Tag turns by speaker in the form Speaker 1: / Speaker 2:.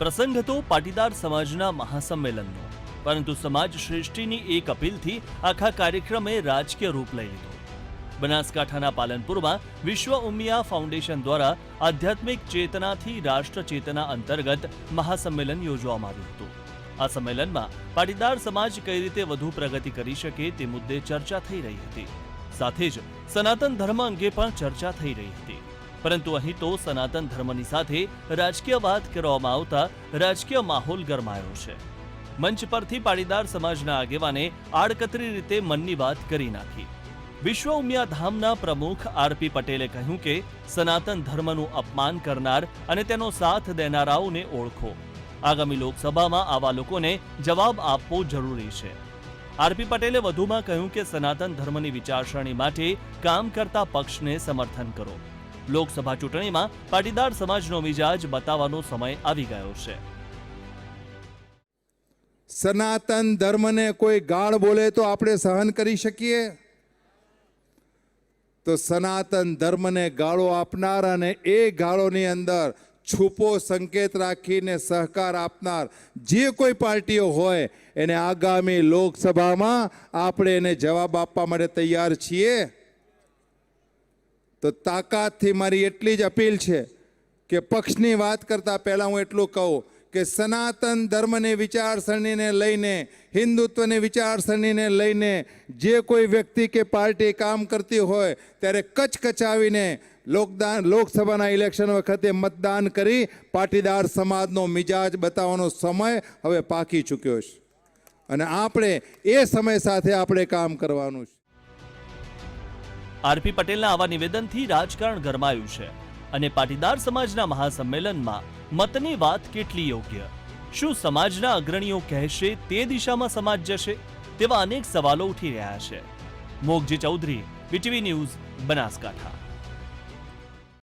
Speaker 1: પ્રસંગ હતો પાટીદાર સમાજના મહાસંમેલનનો, પરંતુ સમાજ શ્રેષ્ઠીની એક અપીલથી આખા કાર્યક્રમે રાજકીય રૂપ લઈ લીધો. બનાસકાંઠાના પાલનપુરમાં વિશ્વ ઉમિયા ફાઉન્ડેશન દ્વારા આધ્યાત્મિક ચેતનાથી રાષ્ટ્ર ચેતના અંતર્ગત મહાસંમેલન યોજવામાં આવ્યું હતું. આ સંમેલનમાં પાટીદાર સમાજ કઈ રીતે વધુ પ્રગતિ કરી શકે તે મુદ્દે ચર્ચા થઈ રહી હતી. સાથે જ સનાતન ધર્મ અંગે પણ ચર્ચા થઈ રહી હતી. પરંતુ અહીં તો સનાતન ધર્મની સાથે રાજકીય વાત કરવામાં આવતા રાજકીય માહોલ ગરમાયો છે. મંચ પરથી પાટીદાર સમાજના આગેવાને આડકતરી રીતે મનની વાત કરી નાખી. વિશ્વ ઉમિયા ધામના પ્રમુખ આરપી પટેલે કહ્યું કે સનાતન ધર્મનું અપમાન કરનાર અને તેનો સાથ દેનારાઓને ઓળખો. આગામી લોકસભામાં આવા લોકોને જવાબ આપવો જરૂરી છે. આરપી પટેલે વધુમાં કહ્યું કે સનાતન ધર્મની વિચારસરણી માટે કામ કરતા પક્ષને સમર્થન કરો. લોકસભા ચૂંટણીમાં પાટીદાર સમાજનો મિજાજ બતાવવાનો સમય આવી ગયો છે.
Speaker 2: સનાતન ધર્મને કોઈ ગાળ બોલે તો આપણે સહન કરી શકીએ? તો સનાતન ધર્મને ગાળો આપનાર અને એ ગાળોની અંદર છુપો સંકેત રાખીને સહકાર આપનાર જે કોઈ પાર્ટીઓ હોય એને આગામી લોકસભામાં આપણે એને જવાબ આપવા માટે તૈયાર છીએ. તો તાકાતથી મારી એટલી જ અપીલ છે કે પક્ષની વાત કરતા પહેલા હું એટલું કહું કે સનાતન ધર્મની વિચારસરણીને લઈને, હિન્દુત્વની વિચારસરણીને લઈને જે કોઈ વ્યક્તિ કે પાર્ટી કામ કરતી હોય ત્યારે કચકચાવીને લોકસભાના ઇલેક્શન વખતે મતદાન કરી પાટીદાર સમાજનો મિજાજ બતાવવાનો સમય હવે પાકી ચૂક્યો છે અને આપણે એ સમય સાથે આપણે કામ કરવાનું છે.
Speaker 1: આરપી પટેલના આવા નિવેદનથી રાજકારણ ગરમાયું છે અને પાટીદાર સમાજના મહાસંમેલનમાં મતની વાત કેટલી યોગ્ય? શું સમાજના અગ્રણીઓ કહેશે તે દિશામાં સમાજ જશે? તેવા અનેક સવાલો ઉઠી રહ્યા છે. Mogji Chaudhary, VTV news, Banaskantha.